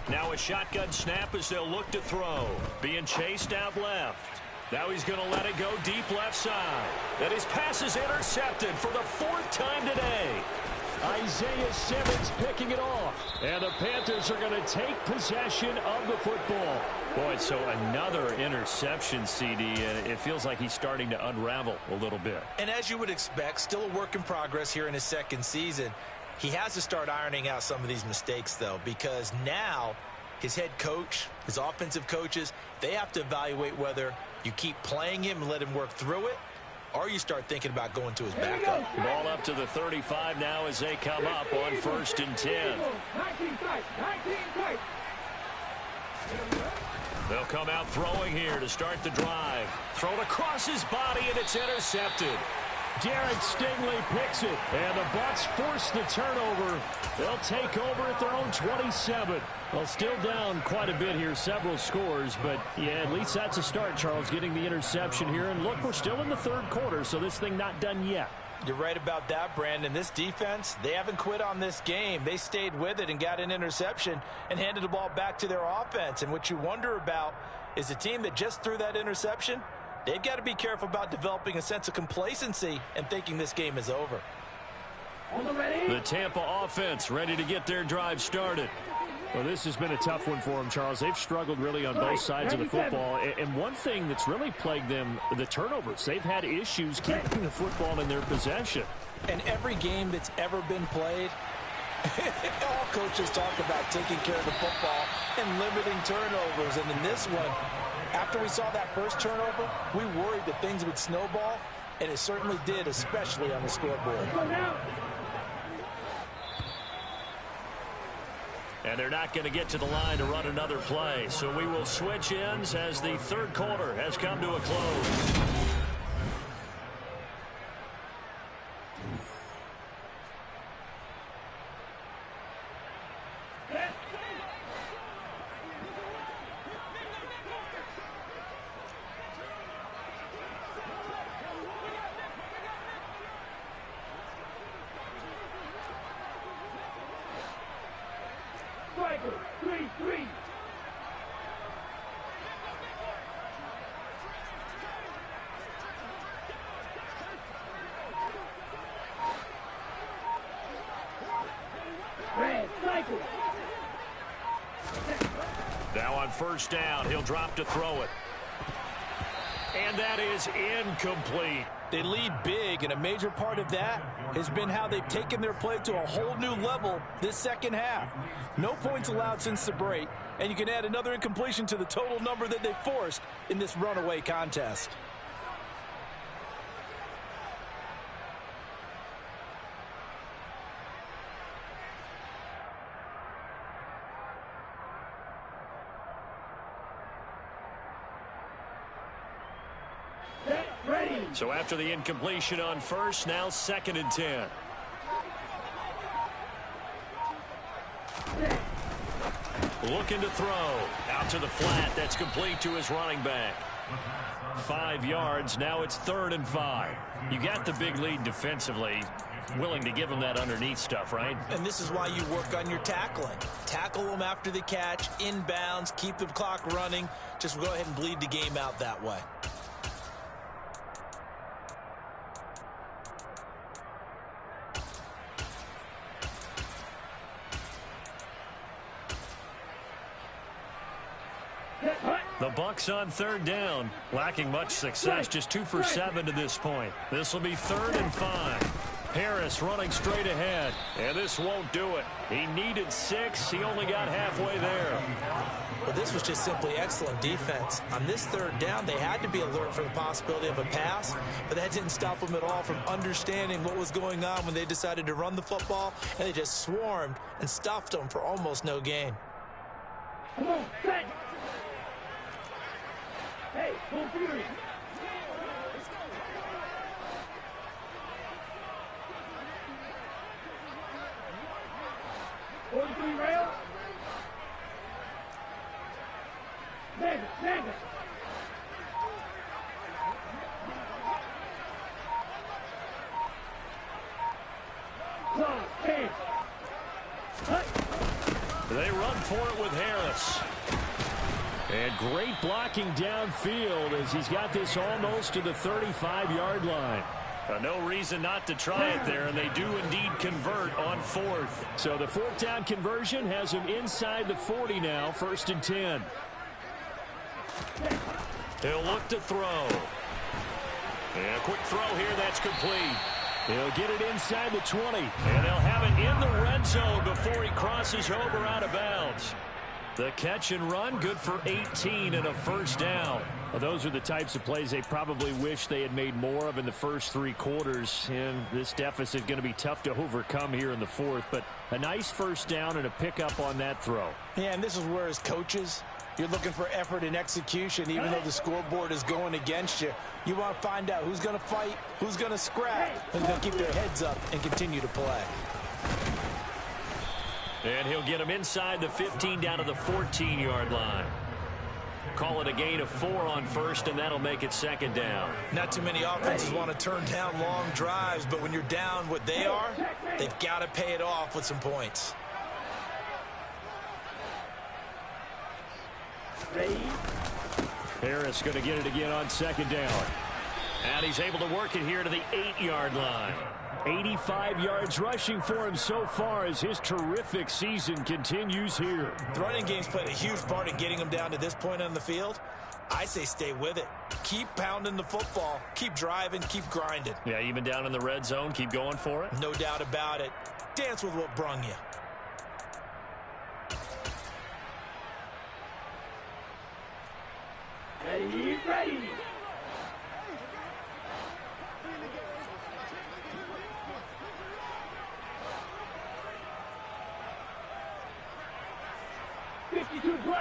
Now a shotgun snap as they'll look to throw. Being chased out left. Now he's going to let it go deep left side. And his pass is intercepted for the 4th time today. Isaiah Simmons picking it off. And the Panthers are going to take possession of the football. Boy, so another interception, CD, and it feels like he's starting to unravel a little bit. And as you would expect, still a work in progress here in his 2nd season. He has to start ironing out some of these mistakes, though, because now his head coach, his offensive coaches, they have to evaluate whether you keep playing him and let him work through it, or you start thinking about going to his backup. Ball up to the 35 now as they come up on 1st and 10. They'll come out throwing here to start the drive. Thrown across his body, and it's intercepted. Jared Stingley picks it, and the Bucs force the turnover. They'll take over at their own 27. Well, still down quite a bit here, several scores, but yeah, at least that's a start, Charles, getting the interception here. And look, we're still in the 3rd quarter, so this thing not done yet. You're right about that, Brandon. This defense, they haven't quit on this game. They stayed with it and got an interception and handed the ball back to their offense. And what you wonder about is the team that just threw that interception, they've got to be careful about developing a sense of complacency and thinking this game is over. The Tampa offense ready to get their drive started. Well, this has been a tough one for them, Charles. They've struggled really on both sides of the football. And one thing that's really plagued them, the turnovers. They've had issues keeping the football in their possession. And every game that's ever been played, all coaches talk about taking care of the football and limiting turnovers. And in this one, after we saw that first turnover, we worried that things would snowball, and it certainly did, especially on the scoreboard. And they're not going to get to the line to run another play. So we will switch ends as the third quarter has come to a close. Striker, 3-3. Red cycle. Now on first down, he'll drop to throw it. And that is incomplete. They lead big, and a major part of that has been how they've taken their play to a whole new level this second half. No points allowed since the break, and you can add another incompletion to the total number that they forced in this runaway contest. So after the incompletion on first, now 2nd and 10. Looking to throw. Out to the flat. That's complete to his running back. 5 yards. Now it's 3rd and 5. You got the big lead defensively. Willing to give them that underneath stuff, right? And this is why you work on your tackling. Tackle them after the catch, inbounds, keep the clock running. Just go ahead and bleed the game out that way. The Bucs on 3rd down, lacking much success, just 2 for 7 to this point. This will be 3rd and 5. Harris running straight ahead, and this won't do it. He needed 6. He only got halfway there. Well, this was just simply excellent defense. On this 3rd down, they had to be alert for the possibility of a pass, but that didn't stop them at all from understanding what was going on when they decided to run the football, and they just swarmed and stuffed them for almost no gain. Come on, set. Hey, full fury. Rail. Nagger. They run for it with Harris. And great blocking downfield as he's got this almost to the 35-yard line. No reason not to try it there, and they do indeed convert on 4th. So the 4th down conversion has him inside the 40 now, 1st and 10. He'll look to throw. And a quick throw here, that's complete. He'll get it inside the 20, and they'll have it in the red zone before he crosses over out of bounds. The catch and run, good for 18 and a 1st down. Well, those are the types of plays they probably wish they had made more of in the first 3 quarters. And this deficit going to be tough to overcome here in the 4th. But a nice 1st down and a pickup on that throw. Yeah, and this is where as coaches, you're looking for effort and execution. Even though the scoreboard is going against you, you want to find out who's going to fight, who's going to scrap, who's going to keep their heads up and continue to play. And he'll get him inside the 15 down to the 14-yard line. Call it a gain of 4 on 1st, and that'll make it 2nd down. Not too many offenses want to turn down long drives, but when you're down what they are, they've got to pay it off with some points. Harris going to get it again on 2nd down. And he's able to work it here to the 8-yard line. 85 yards rushing for him so far as his terrific season continues here. The running game's played a huge part in getting him down to this point on the field. I say stay with it. Keep pounding the football. Keep driving. Keep grinding. Yeah, even down in the red zone, keep going for it. No doubt about it. Dance with what brung you. Ready.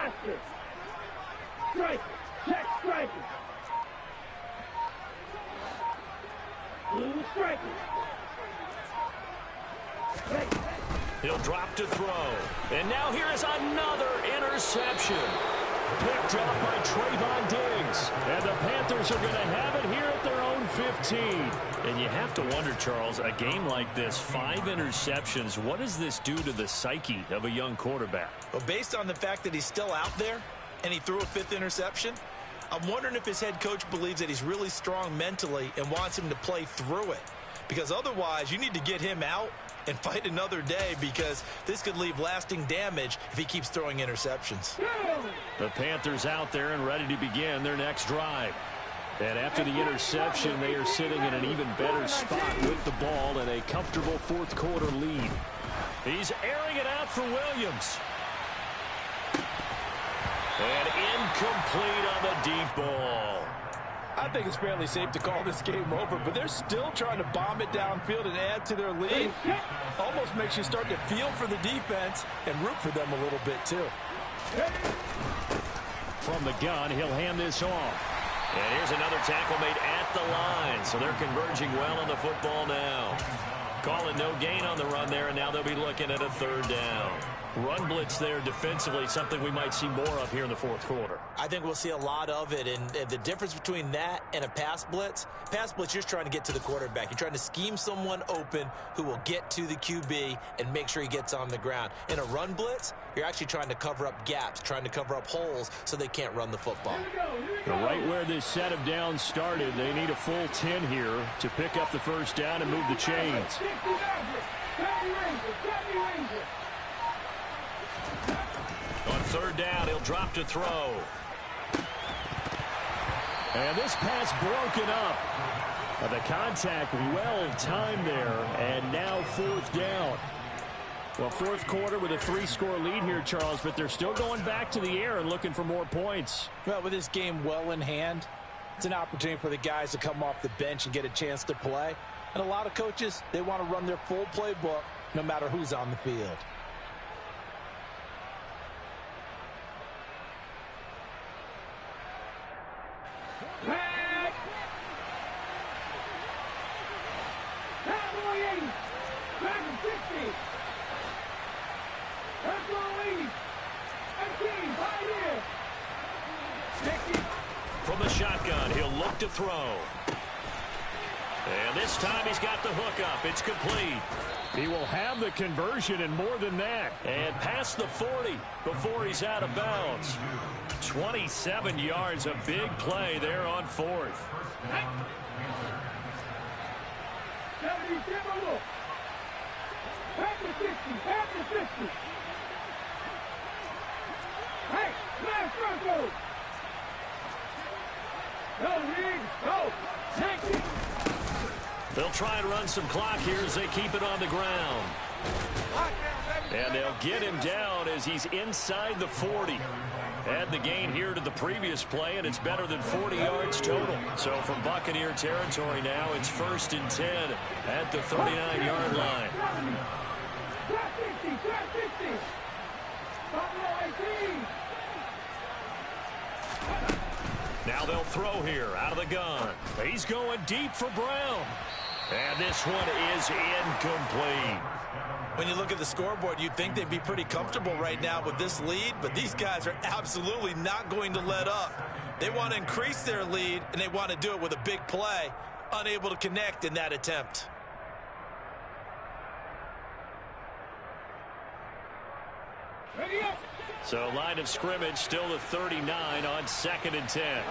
faster. Strike. Check striker. Blue striker. He'll drop to throw. And now here is another interception. Picked up by Trayvon Diggs. And the Panthers are going to have it here at their own 15. And you have to wonder, Charles, a game like this, 5 interceptions, what does this do to the psyche of a young quarterback? Well, based on the fact that he's still out there and he threw a 5th interception, I'm wondering if his head coach believes that he's really strong mentally and wants him to play through it. Because otherwise, you need to get him out and fight another day, because this could leave lasting damage if he keeps throwing interceptions. The Panthers out there and ready to begin their next drive. And after the interception, they are sitting in an even better spot with the ball and a comfortable 4th quarter lead. He's airing it out for Williams. And incomplete on the deep ball. I think it's fairly safe to call this game over, but they're still trying to bomb it downfield and add to their lead. Almost makes you start to feel for the defense and root for them a little bit, too. From the gun, he'll hand this off. And here's another tackle made at the line. So they're converging well on the football now. Calling no gain on the run there, and now they'll be looking at a 3rd down. Run blitz there defensively, something we might see more of here in the 4th quarter. I think we'll see a lot of it, and the difference between that and a pass blitz, you're just trying to get to the quarterback. You're trying to scheme someone open who will get to the QB and make sure he gets on the ground. In a run blitz, you're actually trying to cover up gaps, trying to cover up holes so they can't run the football. Right where this set of downs started, they need a full 10 here to pick up the 1st down and move the chains. On 3rd down, he'll drop to throw. And this pass broken up. The contact well timed there, and now 4th down. Well, 4th quarter with a 3-score lead here, Charles, but they're still going back to the air and looking for more points. Well, with this game well in hand, it's an opportunity for the guys to come off the bench and get a chance to play. And a lot of coaches, they want to run their full playbook no matter who's on the field. From the shotgun, he'll look to throw. And this time he's got the hook up. It's complete. He will have the conversion and more than that. And past the 40 before he's out of bounds. 27 yards, a big play there on 4th. They'll try and run some clock here as they keep it on the ground. And they'll get him down as he's inside the 40. Add the gain here to the previous play, and it's better than 40 yards total. So from Buccaneer territory now, it's 1st and 10 at the 39-yard line. Now they'll throw here out of the gun. He's going deep for Brown. And this one is incomplete. When you look at the scoreboard, you'd think they'd be pretty comfortable right now with this lead, but these guys are absolutely not going to let up. They want to increase their lead, and they want to do it with a big play. Unable to connect in that attempt. So line of scrimmage still the 39 on 2nd and 10.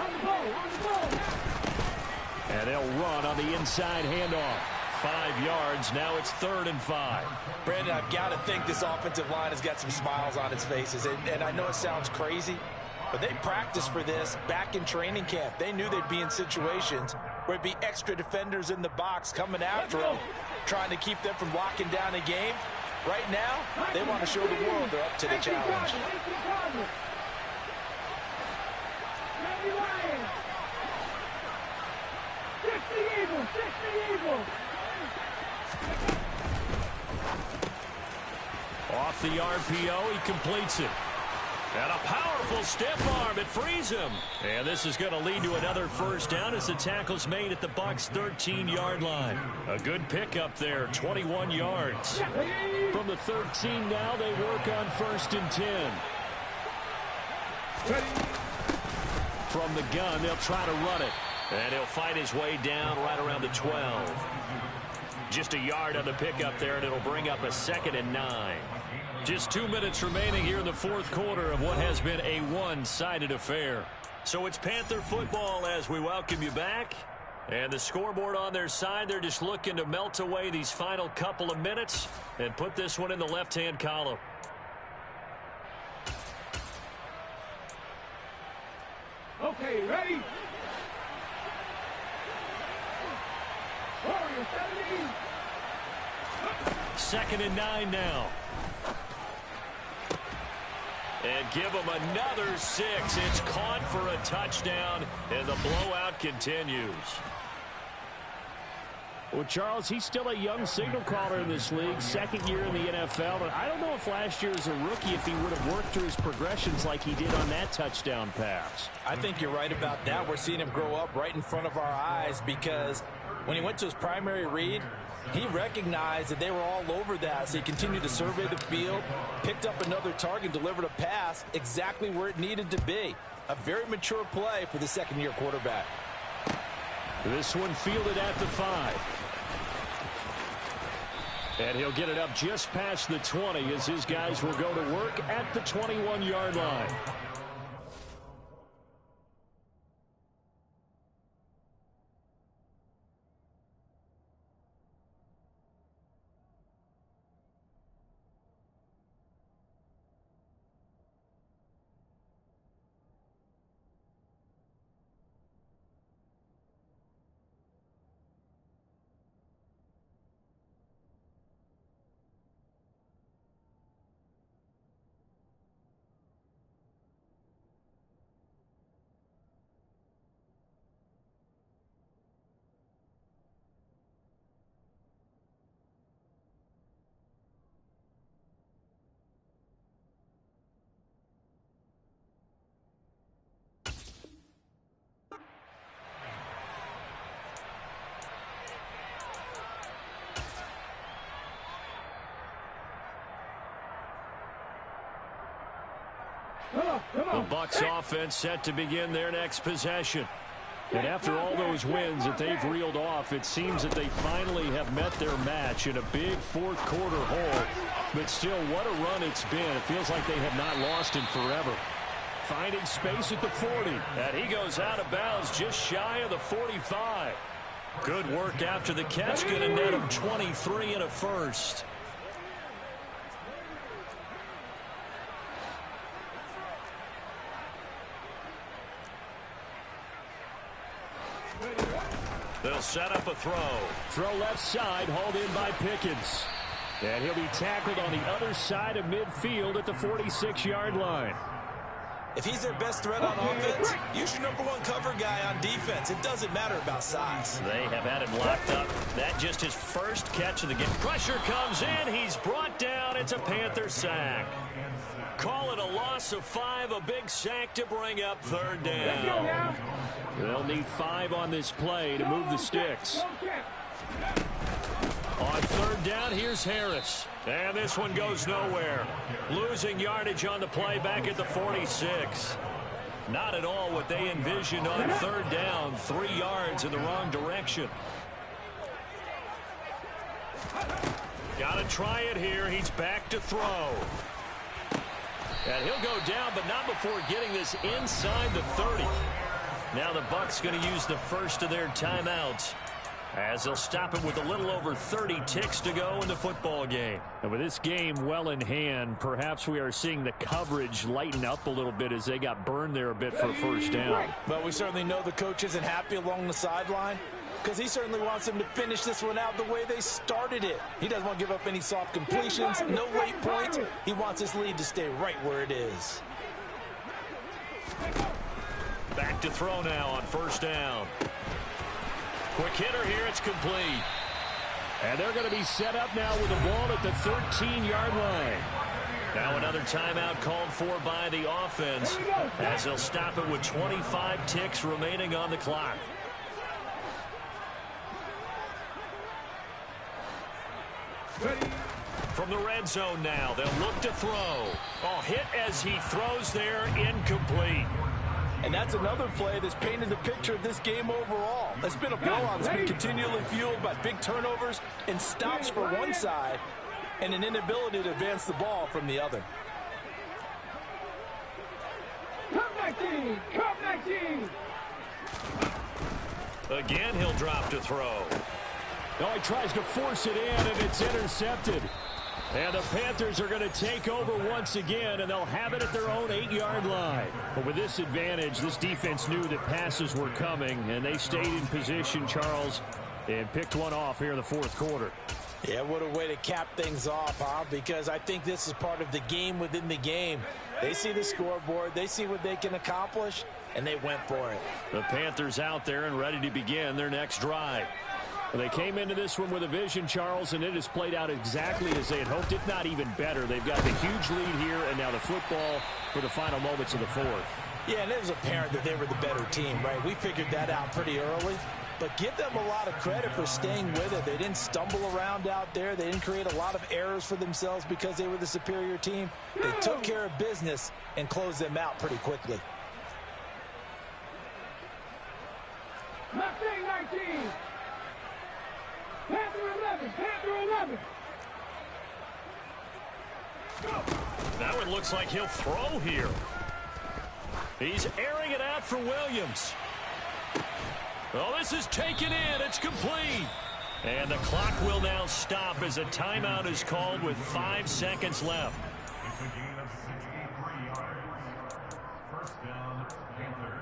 And they'll run on the inside handoff. 5 yards. Now it's 3rd and 5. Brandon, I've got to think this offensive line has got some smiles on its faces. And I know it sounds crazy, but they practiced for this back in training camp. They knew they'd be in situations where it'd be extra defenders in the box coming after them, trying to keep them from locking down a game. Right now, they want to show the world they're up to the challenge. Off the RPO, he completes it. And a powerful stiff arm. It frees him. And this is going to lead to another first down as the tackle's made at the Bucs' 13-yard line. A good pickup there, 21 yards. From the 13 now, they work on 1st and 10. From the gun, they'll try to run it. And he'll fight his way down right around the 12. Just a yard on the pickup there, and it'll bring up a 2nd and 9. Just 2 minutes remaining here in the fourth quarter of what has been a one-sided affair. So it's Panther football as we welcome you back. And the scoreboard on their side, they're just looking to melt away these final couple of minutes and put this one in the left-hand column. Okay, ready? Warrior 2nd and 9 now. And give him another 6. It's caught for a touchdown, and the blowout continues. Well, Charles, he's still a young signal caller in this league, 2nd year in the NFL. But I don't know if last year as a rookie, if he would have worked through his progressions like he did on that touchdown pass. I think you're right about that. We're seeing him grow up right in front of our eyes because when he went to his primary read, he recognized that they were all over that, so he continued to survey the field, picked up another target, delivered a pass exactly where it needed to be. A very mature play for the 2nd-year quarterback. This one fielded at the 5. And he'll get it up just past the 20 as his guys will go to work at the 21-yard line. The Bucs offense set to begin their next possession. And after all those wins that they've reeled off, it seems that they finally have met their match in a big fourth quarter hole. But still, what a run it's been. It feels like they have not lost in forever. Finding space at the 40. And he goes out of bounds just shy of the 45. Good work after the catch. Going to net him 23 and a first. They'll set up a throw. Throw left side, hauled in by Pickens. And he'll be tackled on the other side of midfield at the 46-yard line. If he's their best threat on offense, use your #1 cover guy on defense. It doesn't matter about size. They have had him locked up. That just his first catch of the game. Pressure comes in. He's brought down. It's a Panther sack. Call it a loss of 5, a big sack to bring up 3rd down. They'll need 5 on this play to move the sticks. On 3rd down, here's Harris. And this one goes nowhere. Losing yardage on the play back at the 46. Not at all what they envisioned on 3rd down. 3 yards in the wrong direction. Got to try it here. He's back to throw. And he'll go down, but not before getting this inside the 30. Now the Bucs going to use the first of their timeouts as they'll stop it with a little over 30 ticks to go in the football game. And with this game well in hand, perhaps we are seeing the coverage lighten up a little bit as they got burned there a bit for a first down. But we certainly know the coach isn't happy along the sideline because he certainly wants them to finish this one out the way they started it. He doesn't want to give up any soft completions, no late points. He wants his lead to stay right where it is. Back to throw now on 1st down. Quick hitter here. It's complete. And they're going to be set up now with the ball at the 13-yard line. Now another timeout called for by the offense as they'll stop it with 25 ticks remaining on the clock. From the red zone now, they'll look to throw. Oh, hit as he throws there, incomplete. And that's another play that's painted the picture of this game overall. It's been a blowout that's been continually fueled by big turnovers and stops for one side and an inability to advance the ball from the other. Come back team! Come back team! Again, he'll drop to throw. Oh, he tries to force it in, and it's intercepted. And the Panthers are going to take over once again, and they'll have it at their own 8-yard line. But with this advantage, this defense knew that passes were coming, and they stayed in position, Charles, and picked one off here in the fourth quarter. Yeah, what a way to cap things off, huh? Because I think this is part of the game within the game. They see the scoreboard, they see what they can accomplish, and they went for it. The Panthers out there and ready to begin their next drive. Well, they came into this one with a vision, Charles, and it has played out exactly as they had hoped, if not even better. They've got the huge lead here, and now the football for the final moments of the fourth. Yeah, and it was apparent that they were the better team, right? We figured that out pretty early. But give them a lot of credit for staying with it. They didn't stumble around out there. They didn't create a lot of errors for themselves because they were the superior team. They took care of business and closed them out pretty quickly. Mustang 19! Panther 11! Panther 11! Now it looks like he'll throw here. He's airing it out for Williams. Oh, this is taken in. It's complete. And the clock will now stop as a timeout is called with 5 seconds left. It's a gain of 63 yards. First down, Panthers.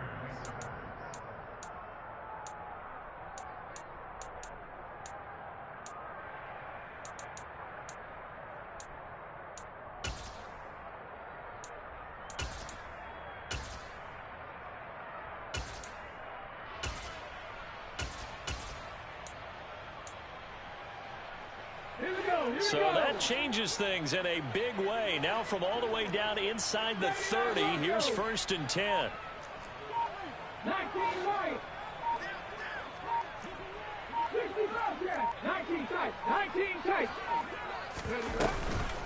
So that changes things in a big way. Now from all the way down inside the 30, here's 1st and 10. 19 right! 65 check! 19 tight! 19 tight!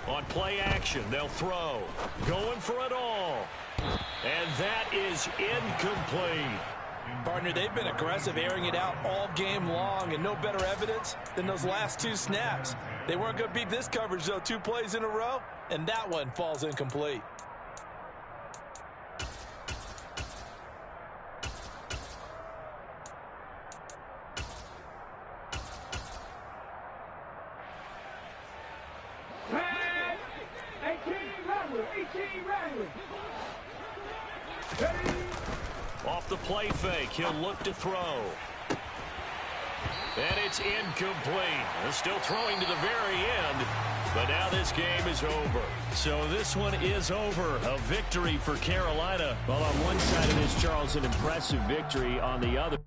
On play action, they'll throw. Going for it all. And that is incomplete. Partner, they've been aggressive, airing it out all game long, and no better evidence than those last 2 snaps. They weren't going to beat this coverage, though. 2 plays in a row, and that one falls incomplete. Tag! 18 Rattler! 18 Rattler! Ready! Off the play fake, he'll look to throw. And it's incomplete. They're still throwing to the very end, but now this game is over. So this one is over. A victory for Carolina. Well, on one side of this, Charles, an impressive victory. On the other.